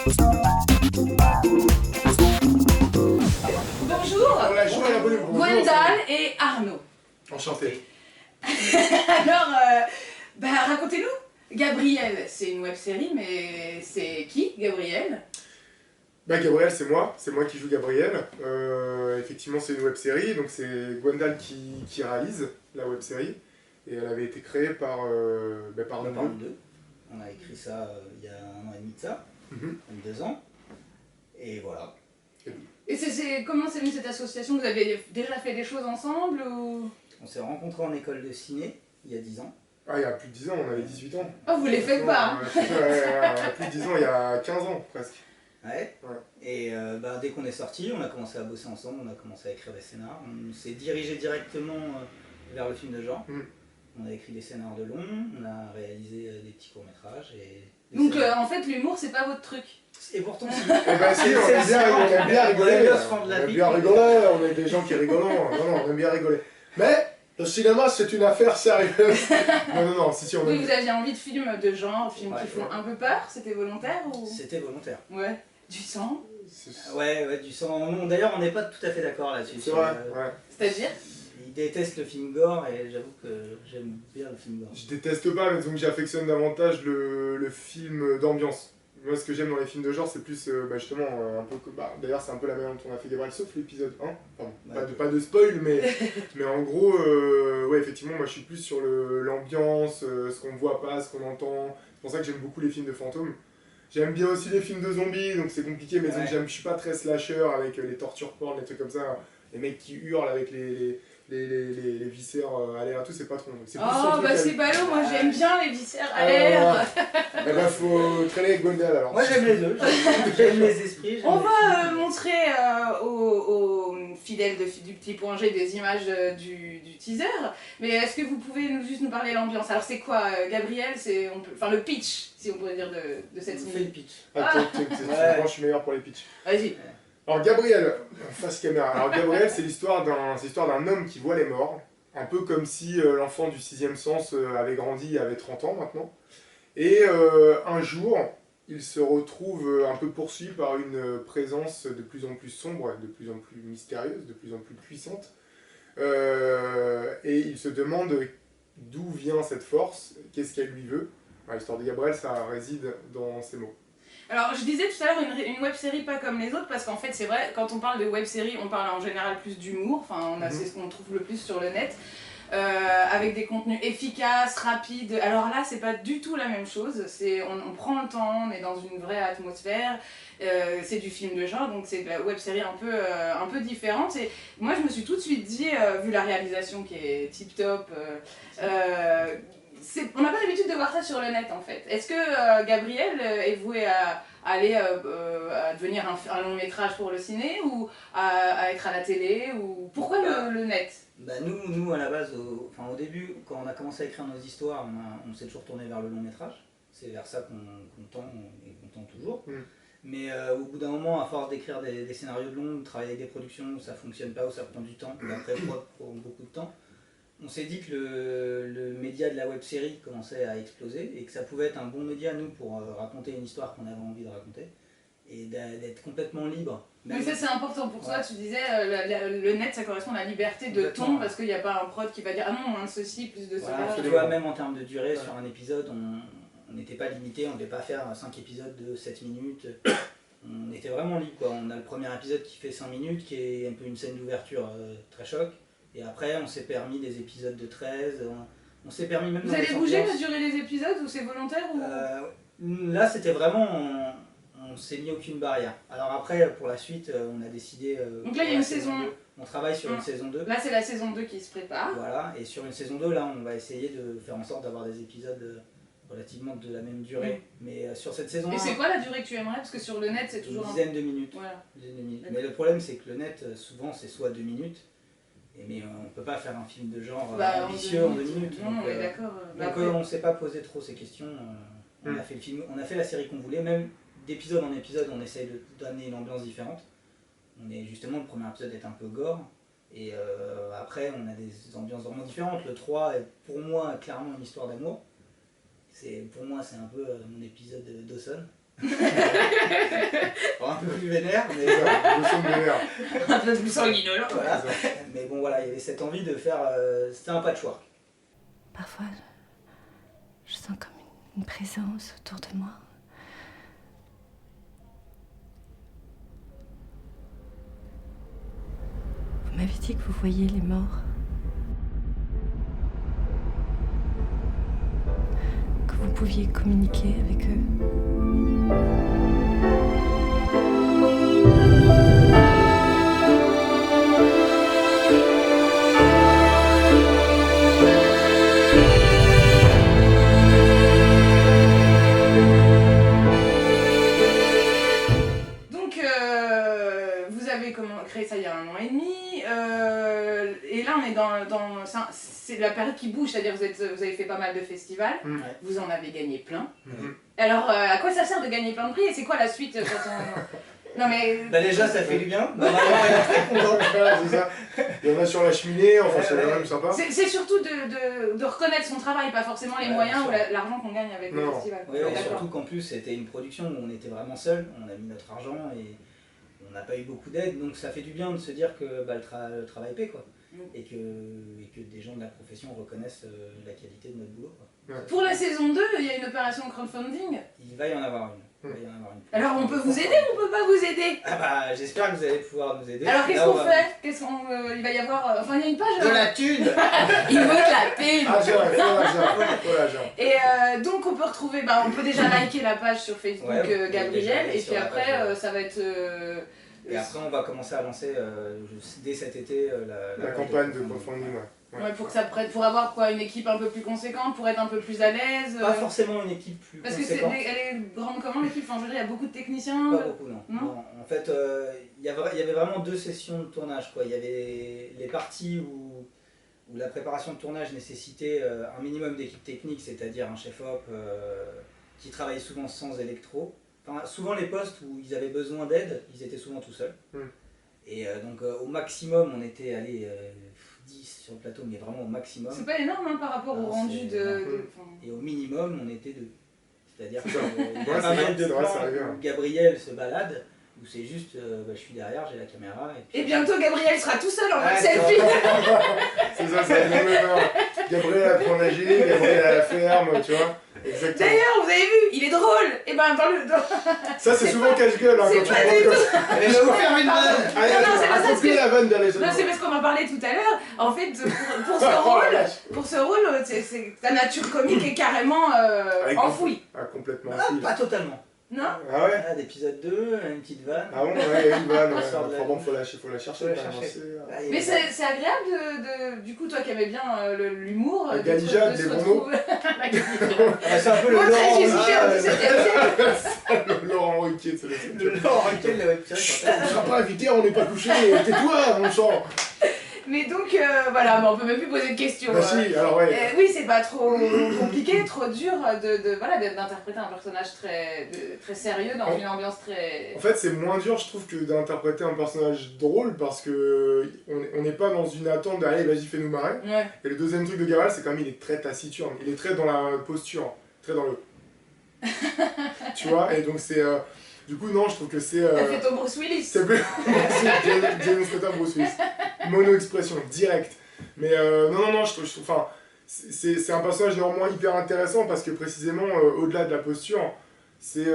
Bonjour, Gwendal et Arnaud. Enchanté. Alors, racontez-nous. Gabriel, c'est une web-série, mais c'est qui, Gabriel? Gabriel, c'est moi qui joue Gabriel. Effectivement, c'est une web-série, donc c'est Gwendal qui réalise la web-série. Et elle avait été créée par nous deux. On a écrit ça il y a 1 an et demi de ça, 2 ans. Et voilà. Et comment c'est venu cette association? Vous avez déjà fait des choses ensemble ou... On s'est rencontrés en école de ciné il y a 10 ans. Ah, il y a plus de 10 ans, on avait 18 ans. Oh, vous les faites pas, hein. Il y a plus de 10 ans, il y a 15 ans presque. Ouais. Et dès qu'on est sortis, on a commencé à bosser ensemble, on a commencé à écrire des scénars. On s'est dirigé directement vers le film de genre. On a écrit des scénars de long, on a réalisé des petits courts-métrages. Donc en fait, l'humour, c'est pas votre truc. Et pourtant, si. Eh ben si, on aime bien rigoler. On aime bien rigoler, on est des gens qui rigolent. Non, on aime bien rigoler. Mais le cinéma, c'est une affaire sérieuse. Non, si on aime... Oui, vous aviez envie de films de genre, de films qui font un peu peur, c'était volontaire ou... C'était volontaire. Ouais. Du sang? Ouais, du sang. D'ailleurs, on n'est pas tout à fait d'accord là-dessus. C'est vrai, ouais. C'est-à-dire? Il déteste le film gore et j'avoue que j'aime bien le film gore. Je déteste pas, mais donc j'affectionne davantage le film d'ambiance. Moi, ce que j'aime dans les films de genre, c'est plus justement un peu. D'ailleurs, c'est un peu la manière dont on a fait Gabriel, sauf l'épisode 1. Pardon, pas de spoil, mais en gros, ouais, effectivement, moi je suis plus sur l'ambiance, ce qu'on voit pas, ce qu'on entend. C'est pour ça que j'aime beaucoup les films de fantômes. J'aime bien aussi les films de zombies, donc c'est compliqué, mais donc je suis pas très slasher avec les torture porn, les trucs comme ça. Les mecs qui hurlent avec les viscères à l'air et tout, c'est pas trop. C'est ballot, moi j'aime bien les viscères à l'air. Eh ben faut traîner avec Gwendal alors. Moi j'aime les deux, j'aime les esprits. On va montrer aux fidèles du Petit Point G des images du teaser, mais est-ce que vous pouvez juste nous parler de l'ambiance? Alors c'est quoi, Gabriel, le pitch, si on pourrait dire de cette série. On fait le pitch. Attends, moi je suis meilleur pour les pitchs. Vas-y. Alors Gabriel, face caméra. Alors Gabriel, c'est l'histoire d'un homme qui voit les morts, un peu comme si l'enfant du 6e sens avait grandi, avait 30 ans maintenant. Et un jour, il se retrouve un peu poursuivi par une présence de plus en plus sombre, de plus en plus mystérieuse, de plus en plus puissante. Et il se demande d'où vient cette force, qu'est-ce qu'elle lui veut. L'histoire de Gabriel, ça réside dans ces mots. Alors je disais tout à l'heure une web-série pas comme les autres, parce qu'en fait c'est vrai, quand on parle de web-série, on parle en général plus d'humour, c'est ce qu'on trouve le plus sur le net, avec des contenus efficaces, rapides. Alors là c'est pas du tout la même chose, on prend le temps, on est dans une vraie atmosphère, c'est du film de genre, donc c'est de la web-série un peu différente. Et moi je me suis tout de suite dit, vu la réalisation qui est tip-top, on n'a pas l'habitude de voir ça sur le net en fait. Est-ce que Gabriel est voué à aller à devenir un long métrage pour le ciné ou à être à la télé ou... Pourquoi le net? Nous à la base, au début, quand on a commencé à écrire nos histoires, on s'est toujours tourné vers le long métrage. C'est vers ça qu'on tend et qu'on tend toujours. Mais au bout d'un moment, à force d'écrire des scénarios de long, de travailler avec des productions où ça fonctionne pas, où ça prend du temps, ou après prend beaucoup de temps, on s'est dit que le média de la web-série commençait à exploser et que ça pouvait être un bon média, nous, pour raconter une histoire qu'on avait envie de raconter et d'être complètement libre. Mais ça c'est important pour toi, tu disais, le net ça correspond à la liberté de ton, parce qu'il n'y a pas un prod qui va dire ah non, moins de ceci, plus de cela. Tu vois, même en termes de durée, sur un épisode, on n'était pas limité, on ne devait pas faire 5 épisodes de 7 minutes. On était vraiment libre, quoi. On a le premier épisode qui fait 5 minutes, qui est un peu une scène d'ouverture très choc. Et après, on s'est permis des épisodes de 13, on s'est permis même... Vous allez bouger la durée des épisodes ou c'est volontaire ou... Là, c'était vraiment... On s'est mis aucune barrière. Alors après, pour la suite, on a décidé... Donc là, il y a une saison 2. On travaille sur une saison 2. Là, c'est la saison 2 qui se prépare. Voilà, et sur une saison 2, là, on va essayer de faire en sorte d'avoir des épisodes relativement de la même durée. Mais sur cette saison... Et c'est quoi la durée que tu aimerais? Parce que sur le net, c'est toujours... Une dizaine de minutes. Voilà. Mais le problème, c'est que le net, souvent, c'est soit 2 minutes, mais on ne peut pas faire un film de genre ambitieux en 2 minutes. Non, donc, d'accord. Donc on ne s'est pas posé trop ces questions. On a fait le film, on a fait la série qu'on voulait, même d'épisode en épisode, on essaye de donner une ambiance différente. Justement, le premier épisode est un peu gore, et après on a des ambiances vraiment différentes. Le 3 est pour moi clairement une histoire d'amour. Pour moi c'est un peu mon épisode Dawson. Un peu plus vénère, mais Notion de vénère. Un peu plus sanguinolent. voilà. Mais bon voilà, il y avait cette envie de faire... c'était un patchwork. Parfois, je sens comme une présence autour de moi. Vous m'avez dit que vous voyiez les morts. Que vous pouviez communiquer avec eux. Donc, vous avez créé ça il y a 1 an et demi, et là on est dans c'est la période qui bouge, c'est-à-dire vous avez fait pas mal de festivals, vous en avez gagné plein. Alors, à quoi ça sert de gagner plein de prix et c'est quoi la suite quand on... Non mais... Bah déjà ça fait du bien, ma maman est très contente. Voilà, c'est ça. Il y en a sur la cheminée, enfin c'est quand même sympa. C'est surtout de reconnaître son travail, pas forcément les moyens ou l'argent qu'on gagne avec le festival. Oui, et surtout qu'en plus c'était une production où on était vraiment seul, on a mis notre argent et on n'a pas eu beaucoup d'aide, donc ça fait du bien de se dire que bah, le travail paie quoi. Et que des gens de la profession reconnaissent la qualité de notre boulot. Quoi. Pour la saison 2, il y a une opération crowdfunding. Il va y en avoir une. Alors on peut vous aider ou on peut pas vous aider? Ah bah j'espère que vous allez pouvoir nous aider. Alors qu'est-ce qu'on fait? Il va y avoir... Enfin il y a une page... De la thune. Il veut de la thune. Ah j'ai l'argent. Et donc on peut retrouver... Bah, on peut déjà liker la page sur Facebook Gabriel et puis après ça va être... Et après on va commencer à lancer dès cet été la campagne de crowdfunding. Ouais, pour que ça prête, pour avoir quoi, une équipe un peu plus conséquente, pour être un peu plus à l'aise. Pas forcément une équipe plus conséquente. Parce que elle est grande comment l'équipe? Enfin je veux dire, il y a beaucoup de techniciens. Pas beaucoup non. En fait il y avait vraiment 2 sessions de tournage quoi. Il y avait les parties où la préparation de tournage nécessitait un minimum d'équipe technique, c'est-à-dire un chef-op qui travaillait souvent sans électro. Enfin, souvent les postes où ils avaient besoin d'aide, ils étaient souvent tout seuls. Et donc au maximum on était allé 10 sur le plateau, mais vraiment au maximum. C'est pas énorme hein, par rapport au rendu de... Et au minimum on était 2. C'est-à-dire qu'il y a pas mal de plans où Gabriel se balade, où c'est juste je suis derrière, j'ai la caméra. Et bientôt Gabriel sera tout seul en mode selfie. C'est ça, c'est la même Gabriel a appris à nager, Gabriel à la ferme, tu vois. Exactement. D'ailleurs, vous avez vu, il est drôle. Et ben dans le... Ça c'est souvent cache-gueule hein, quand tu prends comme ça. Allez, je vais vous faire une vanne. Allez, c'est pas ça, parce que... la vanne d'aller. Non, c'est parce qu'on en parlait tout à l'heure. En fait, pour ce rôle, ta nature comique est carrément enfouie. Ah, complètement enfouie. Pas totalement. Non? Ah ouais? Ah, d'épisode 2, une petite vanne. Ah bon, ouais, une vanne. Enfin bon, faut la chercher. Mais c'est agréable du coup, toi qui aimais bien l'humour. Galija, des bons mots. C'est un peu le Laurent Ruquier, c'est le Laurent Ruquier de la web série. On ne sera pas invité, on n'est pas couché, tais-toi, mon sang. Mais donc voilà, mais on peut même plus poser de questions. Bah si, alors ouais. Oui, c'est pas trop compliqué, trop dur d'interpréter un personnage très sérieux dans une ambiance très... En fait, c'est moins dur, je trouve, que d'interpréter un personnage drôle parce que on n'est pas dans une attente de allez, vas-y, fais-nous marrer. Ouais. Et le deuxième truc de Gabriel, c'est quand même il est très taciturne, il est très dans la posture, très dans le... tu vois, et donc c'est... Du coup, non, je trouve que c'est... T'as fait ton Bruce Willis. C'est plus... James Scott, Bruce Willis. Mono-expression, direct. Mais non, je trouve... Enfin, c'est un personnage néanmoins hyper intéressant parce que précisément, au-delà de la posture, c'est...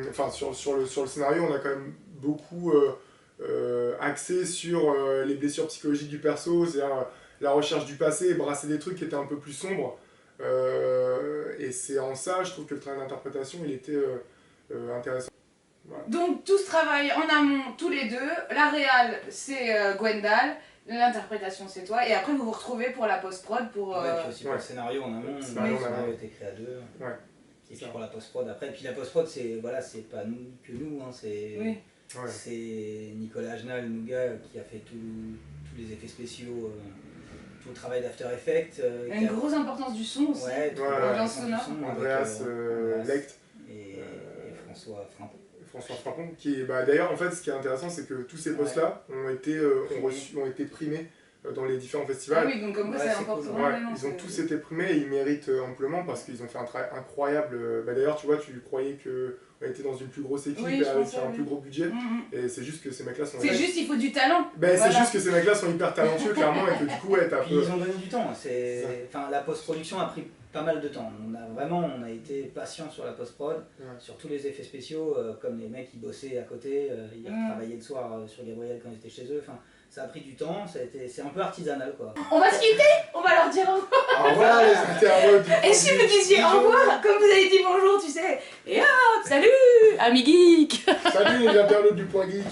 Enfin, sur le scénario, on a quand même beaucoup axé sur les blessures psychologiques du perso, c'est-à-dire la recherche du passé, brasser des trucs qui étaient un peu plus sombres. Et c'est en ça, je trouve que le travail d'interprétation, il était intéressant. Voilà. Donc tout ce travail en amont, tous les deux, la réal c'est Gwendal, l'interprétation c'est toi, et après vous vous retrouvez pour la post-prod pour... Ouais, puis aussi pour le scénario en amont, le scénario est écrit à 2. Ouais. Et puis pour la post-prod après, et puis la post-prod c'est pas que nous, hein, c'est Nicolas Agenal, Nougat, qui a fait tous les effets spéciaux, tout le travail d'After Effects. Il y a une grosse importance du son aussi, l'ambiance sonore. Andreas Lecht et François Frampon. François Frampon, qui est, d'ailleurs en fait ce qui est intéressant c'est que tous ces postes là ont été primés dans les différents Ah festivals. oui, donc comme quoi Ouais, c'est c'est important. cool. Ouais, Ouais, non, ils ont c'est- tous été primés et ils méritent amplement parce qu'ils ont fait un travail incroyable. D'ailleurs, tu vois, tu croyais qu'on était dans une plus grosse équipe Oui, et je avec pensais, un oui. plus gros budget. Mm. Et c'est juste que ces mecs-là sont. C'est juste, il faut du talent. Ben, Voilà. C'est juste que ces mecs-là sont hyper talentueux, clairement, et que du coup, ouais, t'as un Puis peu. ils ont donné du temps. Enfin, la post-production a pris pas mal de temps. On a été patient sur la post-prod, Ouais. sur tous les effets spéciaux, comme les mecs qui bossaient à côté, ils travaillaient le soir sur Gabriel quand ils étaient chez eux. Enfin, ça a pris du temps, c'est un peu artisanal quoi. On va se quitter. On va leur dire au revoir. Au revoir les internautes du Et si vous disiez au revoir, comme vous avez dit bonjour, tu sais. Et hop, salut, ami geek. Salut les internautes du Point Geek.